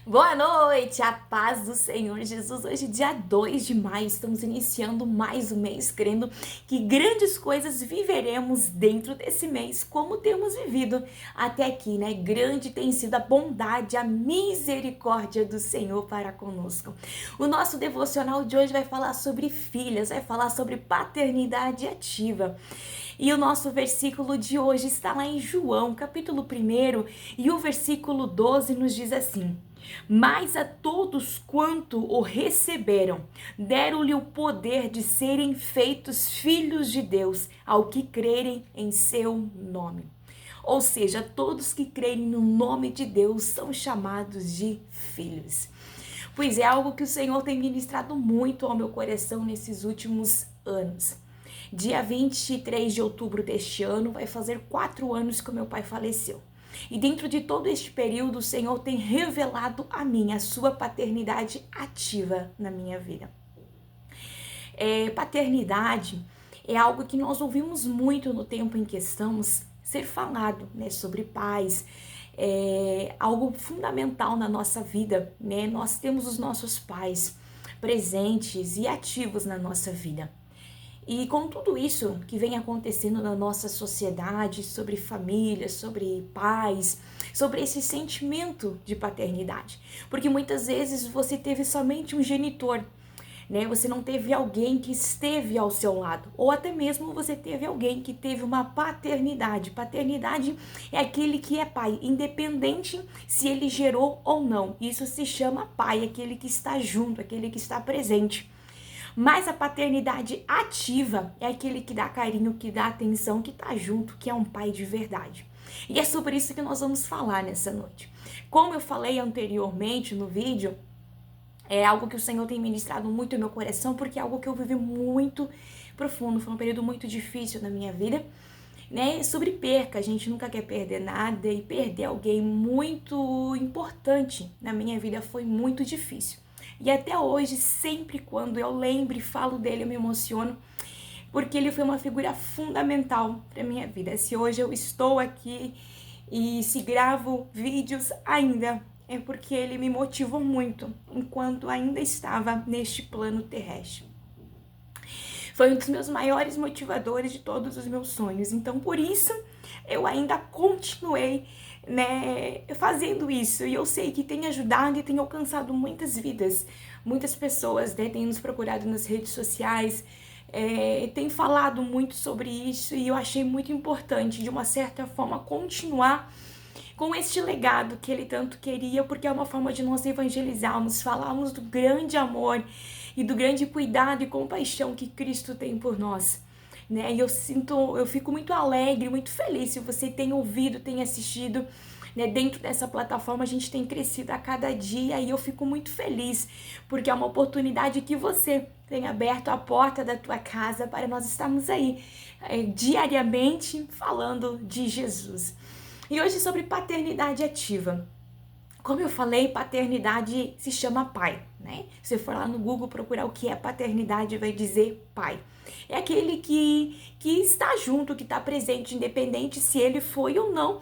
Boa noite, a paz do Senhor Jesus. Hoje, dia 2 de maio, estamos iniciando mais um mês, crendo que grandes coisas viveremos dentro desse mês, como temos vivido até aqui, né? Grande tem sido a bondade, a misericórdia do Senhor para conosco. O nosso devocional de hoje vai falar sobre filhas, vai falar sobre paternidade ativa. E o nosso versículo de hoje está lá em João, capítulo 1, e o versículo 12 nos diz assim: Mas a todos quanto o receberam, deram-lhe o poder de serem feitos filhos de Deus, ao que crerem em seu nome. Ou seja, todos que creem no nome de Deus são chamados de filhos. Pois é algo que o Senhor tem ministrado muito ao meu coração nesses últimos anos. Dia 23 de outubro deste ano, vai fazer 4 anos que o meu pai faleceu. E dentro de todo este período, o Senhor tem revelado a mim a sua paternidade ativa na minha vida. Paternidade é algo que nós ouvimos muito no tempo em que estamos ser falado, né, sobre pais. É algo fundamental na nossa vida, né? Nós temos os nossos pais presentes e ativos na nossa vida. E com tudo isso que vem acontecendo na nossa sociedade, sobre família, sobre pais, sobre esse sentimento de paternidade. Porque muitas vezes você teve somente um genitor, né? Você não teve alguém que esteve ao seu lado, ou até mesmo você teve alguém que teve uma paternidade. Paternidade é aquele que é pai, independente se ele gerou ou não. Isso se chama pai, aquele que está junto, aquele que está presente. Mas a paternidade ativa é aquele que dá carinho, que dá atenção, que tá junto, que é um pai de verdade. E é sobre isso que nós vamos falar nessa noite. Como eu falei anteriormente no vídeo, é algo que o Senhor tem ministrado muito no meu coração, porque é algo que eu vivi muito profundo, foi um período muito difícil na minha vida, né? Sobre perca, a gente nunca quer perder nada, e perder alguém muito importante na minha vida foi muito difícil. E até hoje, sempre quando eu lembro e falo dele, eu me emociono, porque ele foi uma figura fundamental para minha vida. Se hoje eu estou aqui e se gravo vídeos ainda, é porque ele me motivou muito enquanto ainda estava neste plano terrestre. Foi um dos meus maiores motivadores de todos os meus sonhos. Então, por isso, eu ainda continuei, né, fazendo isso. E eu sei que tem ajudado e tem alcançado muitas vidas. Muitas pessoas, né, têm nos procurado nas redes sociais, tem falado muito sobre isso. E eu achei muito importante, de uma certa forma, continuar com este legado que ele tanto queria, porque é uma forma de nós evangelizarmos, falarmos do grande amor e do grande cuidado e compaixão que Cristo tem por nós, né? E eu fico muito alegre, muito feliz se você tem ouvido, tem assistido, né? Dentro dessa plataforma a gente tem crescido a cada dia e eu fico muito feliz, porque é uma oportunidade que você tem aberto a porta da tua casa para nós estarmos aí diariamente falando de Jesus. E hoje sobre paternidade ativa. Como eu falei, paternidade se chama pai, né? Se você for lá no Google procurar o que é paternidade, vai dizer pai. É aquele que está junto, que está presente, independente se ele foi ou não,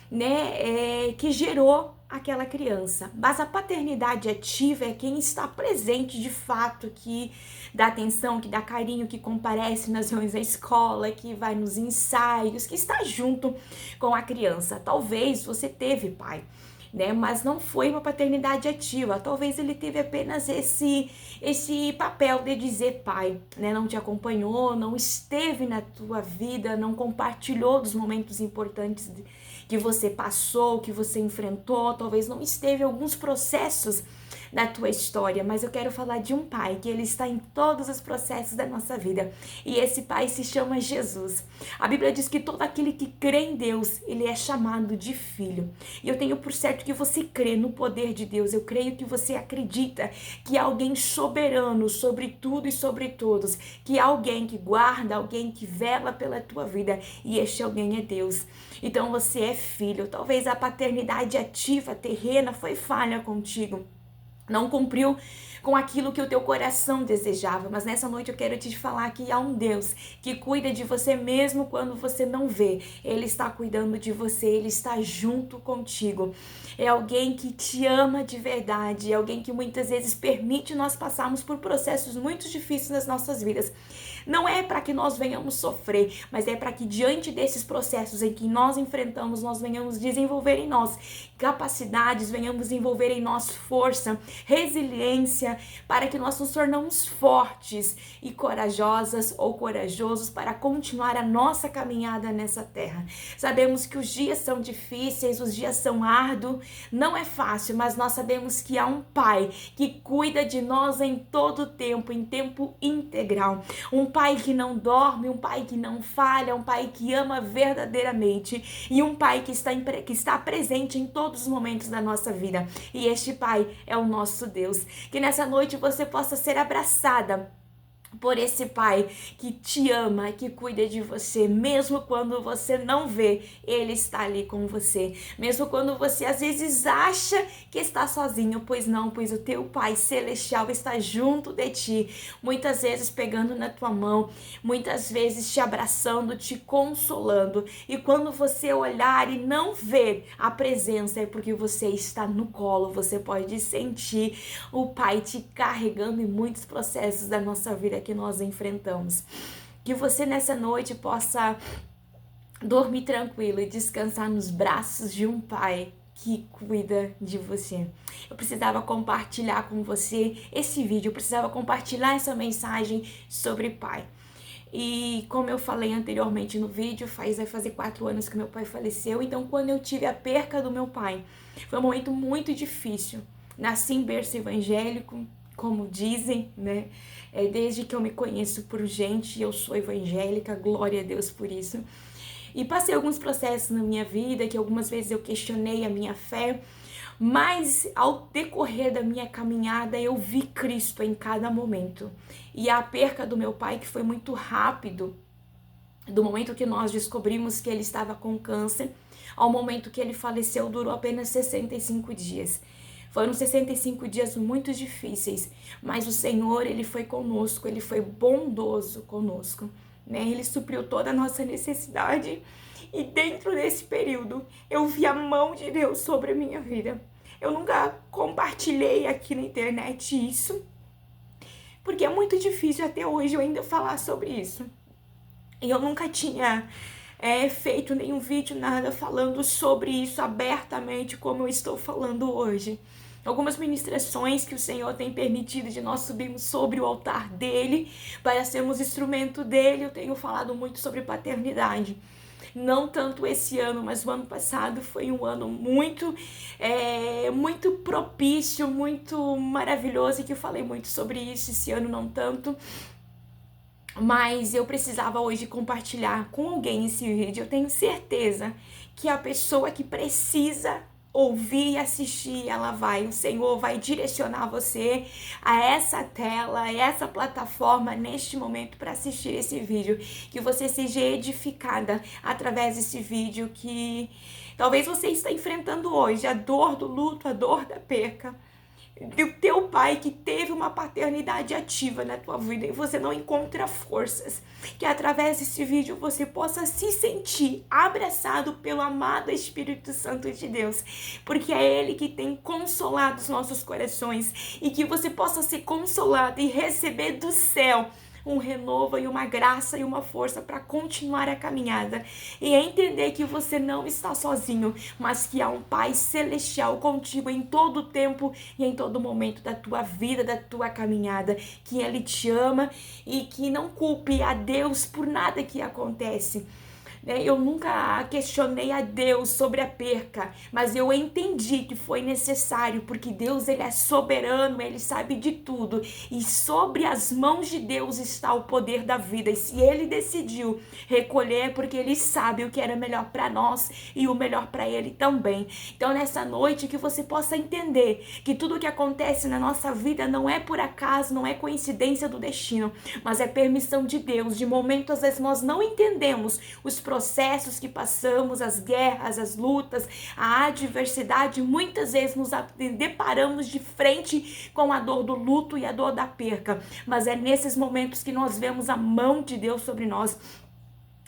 né? Que gerou aquela criança. Mas a paternidade ativa é quem está presente de fato, que dá atenção, que dá carinho, que comparece nas reuniões da escola, que vai nos ensaios, que está junto com a criança. Talvez você teve pai, né? Mas não foi uma paternidade ativa. Talvez ele teve apenas esse papel de dizer pai, né? Não te acompanhou, não esteve na tua vida, não compartilhou dos momentos importantes que você passou, que você enfrentou. Talvez não esteve em alguns processos da tua história, mas eu quero falar de um pai que ele está em todos os processos da nossa vida, e esse pai se chama Jesus. A Bíblia diz que todo aquele que crê em Deus, ele é chamado de filho. E eu tenho por certo que você crê no poder de Deus. Eu creio que você acredita que há alguém soberano sobre tudo e sobre todos, que há alguém que guarda, alguém que vela pela tua vida, e este alguém é Deus. Então você é filho. Talvez a paternidade ativa, terrena, foi falha contigo, não cumpriu com aquilo que o teu coração desejava, mas nessa noite eu quero te falar que há um Deus que cuida de você mesmo quando você não vê. Ele está cuidando de você, Ele está junto contigo. É alguém que te ama de verdade, é alguém que muitas vezes permite nós passarmos por processos muito difíceis nas nossas vidas. Não é para que nós venhamos sofrer, mas é para que diante desses processos em que nós enfrentamos, nós venhamos desenvolver em nós capacidades, venhamos desenvolver em nós força, resiliência, para que nós nos tornamos fortes e corajosas ou corajosos para continuar a nossa caminhada nessa terra. Sabemos que os dias são difíceis, os dias são árduos, não é fácil, mas nós sabemos que há um Pai que cuida de nós em todo tempo, em tempo integral. Um Pai que não dorme, um Pai que não falha, um Pai que ama verdadeiramente e um Pai que está presente em todos os momentos da nossa vida. E este Pai é o nosso Deus. Que nessa noite você possa ser abraçada por esse Pai que te ama, que cuida de você, mesmo quando você não vê, Ele está ali com você, mesmo quando você às vezes acha que está sozinho, pois não, pois o teu Pai Celestial está junto de ti, muitas vezes pegando na tua mão, muitas vezes te abraçando, te consolando, e quando você olhar e não ver a presença, é porque você está no colo, você pode sentir o Pai te carregando em muitos processos da nossa vida que nós enfrentamos. Que você nessa noite possa dormir tranquilo e descansar nos braços de um Pai que cuida de você. Eu precisava compartilhar com você esse vídeo, eu precisava compartilhar essa mensagem sobre Pai. E como eu falei anteriormente no vídeo, vai fazer 4 anos que meu pai faleceu, então quando eu tive a perca do meu pai, foi um momento muito difícil. Nasci em berço evangélico, como dizem, né? Desde que eu me conheço por gente, eu sou evangélica, glória a Deus por isso. E passei alguns processos na minha vida, que algumas vezes eu questionei a minha fé, mas ao decorrer da minha caminhada eu vi Cristo em cada momento. E a perca do meu pai, que foi muito rápido, do momento que nós descobrimos que ele estava com câncer, ao momento que ele faleceu, durou apenas 65 dias. Foram 65 dias muito difíceis, mas o Senhor, Ele foi conosco, Ele foi bondoso conosco, né? Ele supriu toda a nossa necessidade e dentro desse período eu vi a mão de Deus sobre a minha vida. Eu nunca compartilhei aqui na internet isso, porque é muito difícil até hoje eu ainda falar sobre isso. E eu nunca tinha feito nenhum vídeo, nada falando sobre isso abertamente como eu estou falando hoje. Algumas ministrações que o Senhor tem permitido de nós subirmos sobre o altar dele, para sermos instrumento dele. Eu tenho falado muito sobre paternidade. Não tanto esse ano, mas o ano passado foi um ano muito propício, muito maravilhoso, e que eu falei muito sobre isso. Esse ano não tanto. Mas eu precisava hoje compartilhar com alguém esse vídeo. Eu tenho certeza que a pessoa que precisa ouvir e assistir, o Senhor vai direcionar você a essa tela, a essa plataforma neste momento para assistir esse vídeo. Que você seja edificada através desse vídeo, que talvez você está enfrentando hoje a dor do luto, a dor da perca, do teu pai que teve uma paternidade ativa na tua vida e você não encontra forças. Que através desse vídeo você possa se sentir abraçado pelo amado Espírito Santo de Deus, porque é Ele que tem consolado os nossos corações, e que você possa ser consolado e receber do céu um renovo e uma graça e uma força para continuar a caminhada, e entender que você não está sozinho, mas que há um Pai Celestial contigo em todo o tempo e em todo momento da tua vida, da tua caminhada, que Ele te ama e que não culpe a Deus por nada que acontece. Eu nunca questionei a Deus sobre a perca, mas eu entendi que foi necessário, porque Deus, Ele é soberano, Ele sabe de tudo, e sobre as mãos de Deus está o poder da vida, e se Ele decidiu recolher, é porque Ele sabe o que era melhor para nós e o melhor para Ele também. Então nessa noite que você possa entender que tudo o que acontece na nossa vida não é por acaso, não é coincidência do destino, mas é permissão de Deus. De momento às vezes nós não entendemos os processos que passamos, as guerras, as lutas, a adversidade, muitas vezes nos deparamos de frente com a dor do luto e a dor da perca, mas é nesses momentos que nós vemos a mão de Deus sobre nós,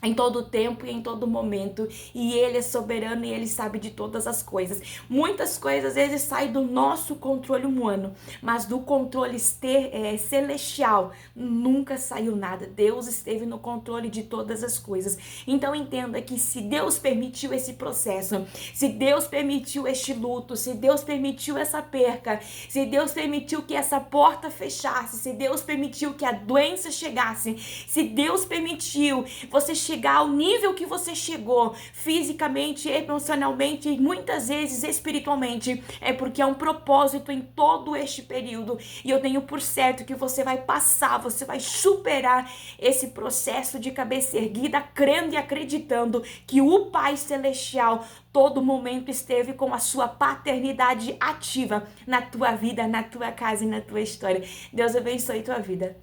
em todo tempo e em todo momento, e Ele é soberano e Ele sabe de todas as coisas. Muitas coisas às vezes saem do nosso controle humano, mas do controle celestial nunca saiu nada. Deus esteve no controle de todas as coisas. Então entenda que se Deus permitiu esse processo, se Deus permitiu este luto, se Deus permitiu essa perca, se Deus permitiu que essa porta fechasse, se Deus permitiu que a doença chegasse, se Deus permitiu você chegar ao nível que você chegou, fisicamente, emocionalmente e muitas vezes espiritualmente, é porque há um propósito em todo este período, e eu tenho por certo que você vai passar, você vai superar esse processo de cabeça erguida, crendo e acreditando que o Pai Celestial todo momento esteve com a sua paternidade ativa na tua vida, na tua casa e na tua história. Deus abençoe tua vida.